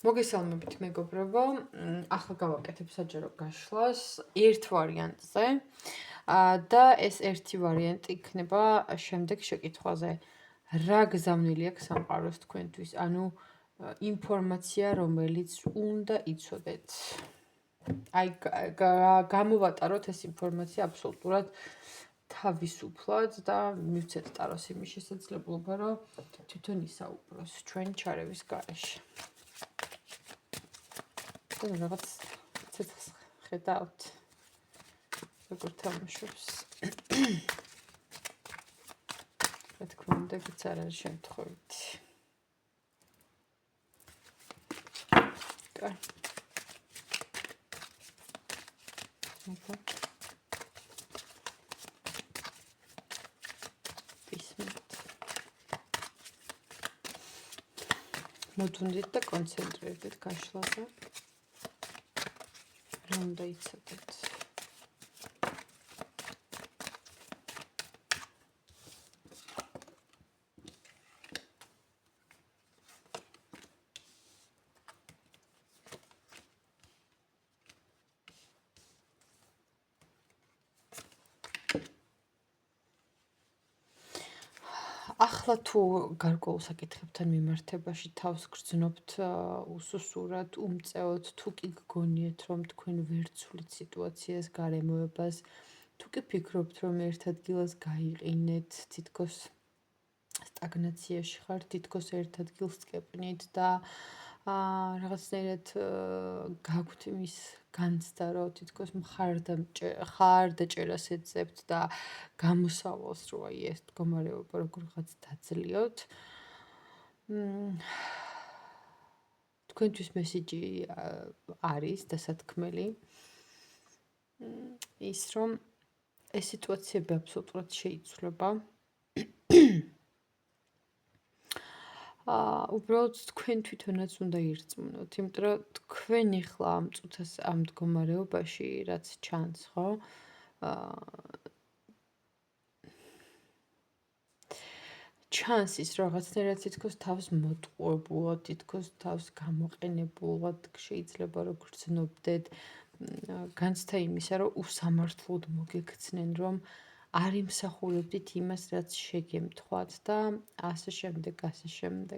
მოგესალმებით მეგობრებო, ახლა გავაკეთებ საჯარო გაშლას ერთ ვარიანტზე და ეს ერთი ვარიანტი იქნება შემდეგ შეკითხვაზე. რა გზავნილი აქვს სამყაროს თქვენთვის? ანუ ინფორმაცია, რომელიც უნდა იცოდეთ. აი გამოვატაროთ ეს ინფორმაცია აბსოლუტურად თავისუფლად და მივცეთ ტაროს იმის შესაძლებლობა, რომ თვითონ ისაუბროს ჩვენ ჩარევის გარეშე. რაღაც ცეცხლს ხედავთ როგორ თამაშობს. რა თქმა უნდა, გიც არ არის შემთხვევითი. კაი. მოდუნდით და კონცენტრირდით გაშლაზე. რა უნდა იცოდეთ? ახლა თუ გარკვეულ საკითხებთან მიმართებაში თავს გრძნობთ უსუსურად, უმწეოდ, თუ კი გგონიათ, რომ თქვენ ვერ ცვლით სიტუაციას, გარემოებას, თუ კი ფიქრობთ, რომ ერთ ადგილას გაიყინეთ, თითქოს სტაგნაციაში ხართ, თითქოს ერთ ადგილს წკეპნით და რაღაცნაირად გაქვთ იმის განცდა, რომ თითქოს მხარდაჭერას ეძებთ და გამოსავალს, რომ აი ეს მდგომარეობა როგორღაც დაძლიოთ. თქვენთვის მესიჯი არის დასათქმელი ის, რომ ეს სიტუაციები აბსოლუტურად შეიცვლება. უბრალოდ თქვენ თვითონაც უნდა ირწმუნოთ, იმიტომ რომ თქვენ ახლა ამ წუთას ამ მდგომარეობაში რაც ჩანს, ხო? ჩანს ის რაღაცნაირად თითქოს თავს მოტყუებულად, თითქოს თავს გამოყენებულად შეიძლება რომ გრძნობდეთ, განცდა იმისა, რომ უსამართლოდ მოგექცნენ, რომ არ იმსახურებდით იმას, რაც შეგემთხვათ და ასე შემდეგ,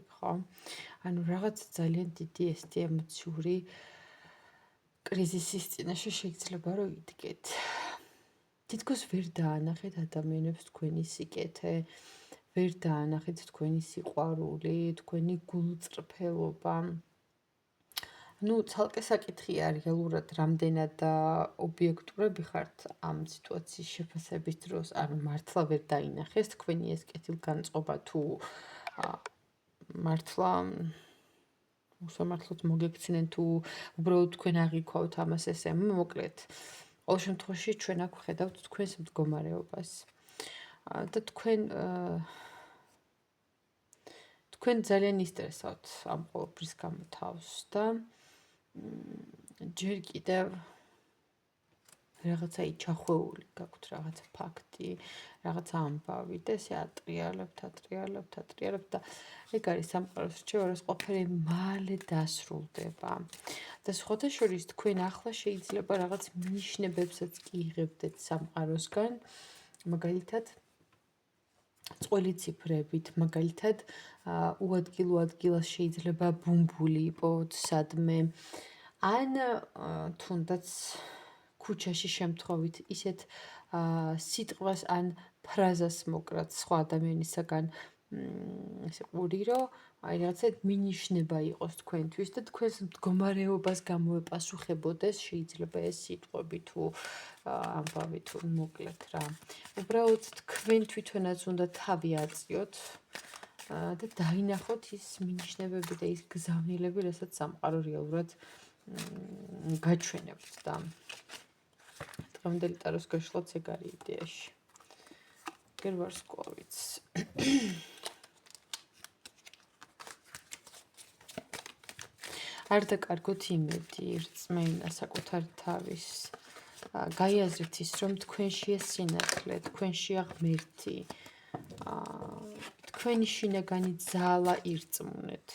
ხო? ანუ რაღაც ძალიან დიდი ესეთი ემოციური კრიზისის წინაშე შეიძლება რომ იდგეთ. თითქოს ვერ დაანახეთ ადამიანებს თქვენი სიკეთე, ვერ დაანახეთ თქვენი სიყვარული, თქვენი გულწრფელობა. ну, ცალკე საკითხია რეალურად რამდენად ობიექტურები ხართ ამ სიტუაციის შეფასების დროს, ანუ მართლა ვერ დაინახეს თქვენი ეს კეთილგანწყობა თუ მართლა უსამართლოდ მოგექცნენ თუ უბრალოდ თქვენ აღიქვავთ ამას ესე, მოკლედ. ყოველ შემთხვევაში ჩვენ აქ ვხედავთ თქვენს მდგომარეობას და თქვენ ძალიან ისტრესავთ ამ ყოველფრის გამო თავს და ჯერ კიდევ რაღაცა ჩახვეული გაქვთ რაღაცა ფაქტი, რაღაცა ამბავი და ესე ატრიალებთ და ეგ არის სამყაროს რჩევა, რომ ყველაფერი მალე დასრულდება. და სხვათა შორის თქვენ ახლა შეიძლება რაღაც მინიშნებებსაც კი იღებდეთ სამყაროსგან, მაგალითად წყვილი ციფრებით, მაგალითად უადგილო ადგილას შეიძლება ბუმბული იპოვოთ სადმე, ან თუნდაც ქუჩაში შემთხვევით ისეთ სიტყვას ან ფრაზას მოკრათ სხვა ადამიანისაგან ესე ყური, რომ აი რაღაცა მინიშნება იყოს თქვენთვის და თქვენს მდგომარეობას გამოეპასუხებოდეს შეიძლება ეს სიტყვები თუ ამბავი თუ მოკლედ რა. უბრალოდ თქვენ თვითონაც უნდა თავი აწიოთ და დაინახოთ ის მინიშნებები და ის გზავნილები, რასაც სამყარო რეალურად გაჩვენებთ და დღევანდელი ტაროს გაშლაც ეგ არის იდეაში. გერ ვარსკვლავიც. არ დაკარგოთ იმედი, რწმენა საკუთარი თავის. გაიაზრეთ ის, რომ თქვენშია სინათლე, თქვენშია ღმერთი. თქვენი შინაგანი ძალა ირწმუნეთ.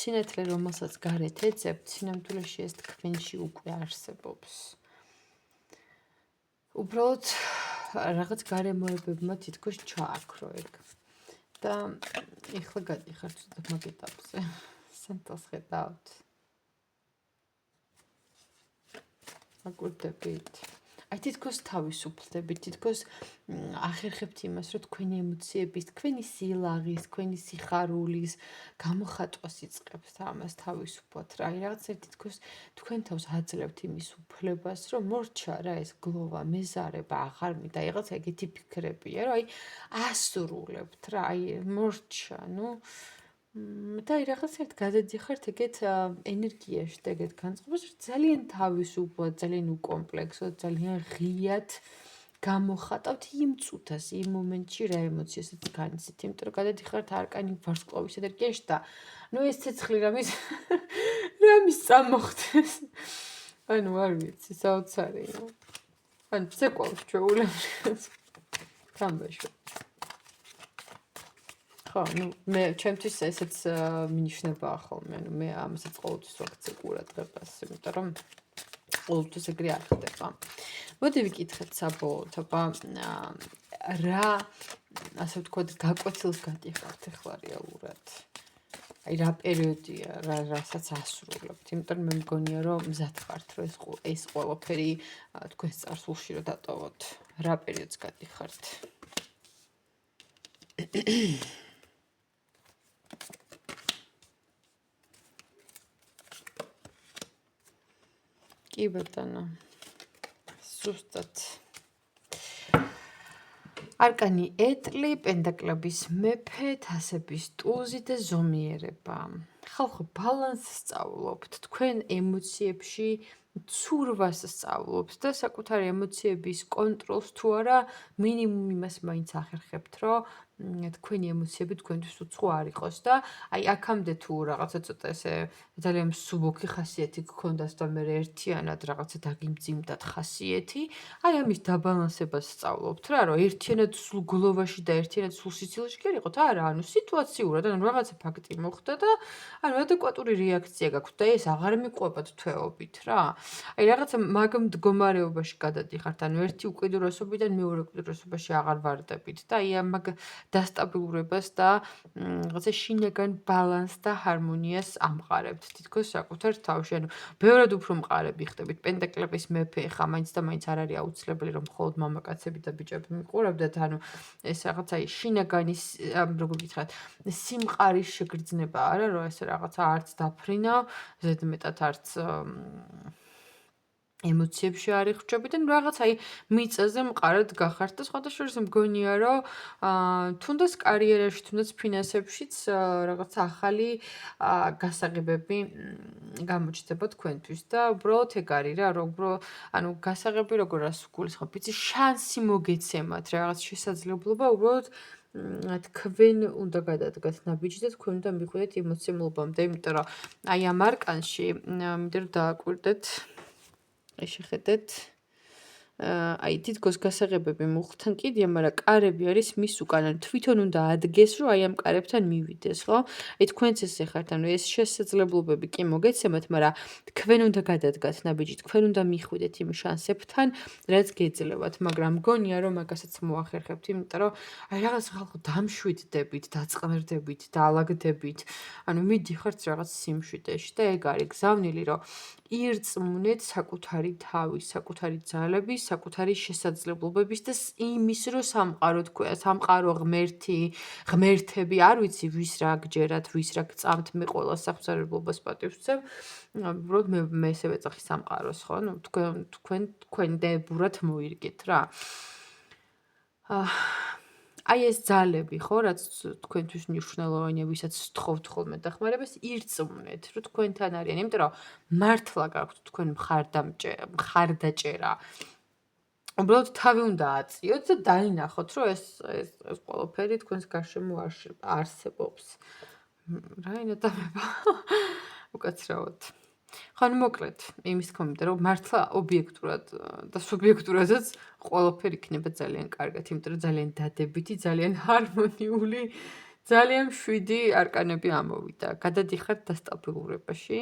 სინათლე, რომელსაც გარეთ ეძებთ, სინამდვილეში ეს თქვენში უკვე არსებობს. უბრალოდ რაღაც გარემოებებმა თითქოს ჩააქრო ეგ. და ეხლა გადიხართ ცოტა მაგ ეტაპზე. სანთელს ხედავთ. აკვირდებით. აი თითქოს თავისუფლდებით, თითქოს ახერხებთ იმას, რომ თქვენი ემოციების, თქვენი სილაღის, თქვენი სიხარულის გამოხატვას იწყებთ ამას თავისუფლად რა. აი რაღაცა თითქოს თქვენ თავს აძლევთ იმის უფლებას, რომ მორჩა რა ეს გლოვა, მეზარება, აღარ მინდა, რაღაცა ეგეთი ფიქრებია, რომ აი ასრულებთ რა, აი მორჩა, და აი რაღაცად გადადიხართ ეგეთ ენერგიაში და ეგეთ განწყობას, რომ ძალიან თავისუფლად, ძალიან უკომპლექსოდ, ძალიან ღიად გამოხატავთ იმ წუთას, იმ მომენტში რა ემოციასაც განიცდით, იმიტომ რომ გადადიხართ არკანი ვარსკვლავის ენერგიაში და ეს ცეცხლი რამის წამოხდეს. ანუ არ ვიცი, საოცარია. ანუ ცეკვავს ჩვეულებრივად. თამბაშო. ხო, მე ჩემთვის ესეც მინიშნებაა ხოლმე, მე ამასაც ყოველთვის ვაქცე ყურადღებას, იმიტომ რომ ყოველთვის ეგრე არ ხდება. მოდი ვიკითხეთ საბოლოოდ, რა, ასე ვთქვათ, გაკვეთილს გადიხართ ახლა რეალურად. აი რა პერიოდია, რასაც ასრულებთ, იმიტომ რომ მე მგონია, რომ მზად ხართ, რომ ეს ყველაფერი თქვენს წარსულში რომ დატოვოთ. რა პერიოდს გადიხართ? კი ბატონო. ზუსტად. არკანი ეტლი, პენტაკლების მეფე, თასების ტუზი და ზომიერება. ხალხო, ბალანსს სწავლობთ, თქვენ ემოციებში ცურვას სწავლობთ და საკუთარი ემოციების კონტროლს თუ არა, მინიმუმ იმას მაინც ახერხებთ, რომ თქვენი ემოციები თქვენთვის უცხო არ იყოს და აი აქამდე თუ რაღაცა ცოტა ესე ძალიან მსუბუქი ხასიათი გქონდათ და მე ერთიანად რაღაცა დაგიმძიმდათ ხასიათი, აი ამის დაბალანსებას სწავლობთ რა, რომ ერთიანად სულ გლოვაში და ერთიანად სულ სიცილში კი არ იყოთ, არა, ანუ სიტუაციურად, ანუ რაღაცა ფაქტი მოხდა და ანუ ადეკვატური რეაქცია გაქვთ და ეს აღარ მიყვებათ თვეობით რა. აი რაღაცა მაგ მდგომარეობაში გადადიხართ, ანუ ერთი უკიდურესობიდან მეორე უკიდურესობაში აღარ ვარდებით და აი ამ მაგ დასტაბილურებას და რაღაცა შინაგან ბალანსს და ჰარმონიას ამყარებთ თითქოს საკუთარ თავში. ანუ ბევრად უფრო მყარები ხდებით. პენტაკლების მეფე ხა მაინც და მაინც არ არის აუცილებელი რომ მხოლოდ მამაკაცები და ბიჭები მიყურებდეთ. ანუ ეს რაღაცა შინაგანი როგორ გითხრათ, სიმყარის შეგრძნება არა, რომ ეს რაღაცა არც დაფრინავ, ზედმეტად არც ემოციებში არ იხრჩებიდან რაღაც აი მიწაზე მყარად გახართ და სხვადასხვა მგონია რომ თუნდაც კარიერაში, თუნდაც ფინანსებშიც რაღაც ახალი გასაღებები გამოჩნდება თქვენთვის და უბრალოდ ეგ არის რა, რომ ანუ გასაღები როგორ რას გულისხმობ, იცი შანსი მოგეცემათ რაღაც შესაძლებლობა უბრალოდ თქვენ უნდა გადადგათ ნაბიჯი და თქვენ უნდა მიხვიდეთ ემოციულობამდე, იმიტომ რომ აი ამ არკანში მინდა რომ დააკვირდეთ აი შეხედეთ აი თითქოს გასაღებები მუხთან კიდია, მაგრამ კარები არის მის უკან, ანუ თვითონ უნდა ადგეს, რომ აი ამ კარებთან მივიდეს, ხო? აი თქვენც ესე ხართ, ანუ ეს შესაძლებლობები კი მოგეცემათ, მაგრამ თქვენ უნდა გადადგათ ნაბიჯი, თქვენ უნდა მიხვიდეთ იმ შანსებთან, რაც გეძლევათ, მაგრამ მგონია რომ მაგასაც მოახერხებთ, იმიტომ რომ აი რაღაც ხალხო დამშვიდდებით, დაწყმერდებით, დაალაგდებით, ანუ მიდიხართ რაღაც სიმშვიდეში და ეგ არის გზავნილი, რომ ირწმუნეთ საკუთარი თავის, საკუთარი ძალების, საკუთარი შესაძლებლობების და იმის, რომ სამყარო ღმერთები, არ ვიცი, ვის რა გჯერათ, ვის რა გწამთ, მე ყველა საფსარებლობას პატივს ვცემ. უბრალოდ მე ესე ვეძახი სამყაროს, ხო? ნუ თქვენ დებურად მოირგეთ რა. აი ეს ძალები, ხო, რაც თქვენთვის მნიშვნელოვანია, ვისაც სთხოვთ ხოლმე დახმარებას, ირწმუნეთ, რომ თქვენთან არიან, იმიტომ რომ მართლა გაქვთ თქვენ მხარდაჭერა. უბრალოდ თავი უნდა აწიოთ და დაინახოთ, რომ ეს ყველაფერი თქვენს გარშემო არსებობს. რა ინატამება? უკაცრავად. ხო, ანუ მოკლედ, იმის თქმა უნდა, რომ მართლა ობიექტურად და სუბიექტურადაც ყველაფერი იქნება ძალიან კარგად, იმიტომ რომ ძალიან დადებითი, ძალიან ჰარმონიული ძალიან შვიდი არკანები ამოვიდა. გადადიხართ დასტაბილურებაში,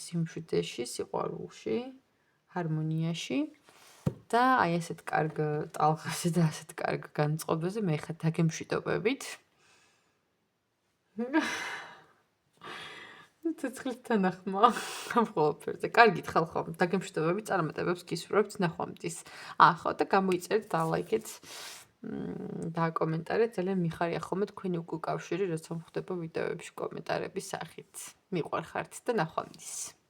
სიმშვიდეში, სიყვარულში, ჰარმონიაში და აი ასეთ კარგ ტალღაზე და ასეთ კარგ განწყობაზე მე ხა დაგემშვიდობებით. ცეცხლის თანახმა ამ ყველაფერზე. კარგით ხალხო, დაგემშვიდობებით, წარმატებებს გისურვებთ ნახვამდის. ხო და გამოიწერეთ და ლაიქეთ. დააკომენტარეთ, ძალიან მიხარია ხოლმე თქვენი უკავშირი, როცა ხდება ვიდეოებში კომენტარების სახით. მიყვარხართ და ნახვამდის.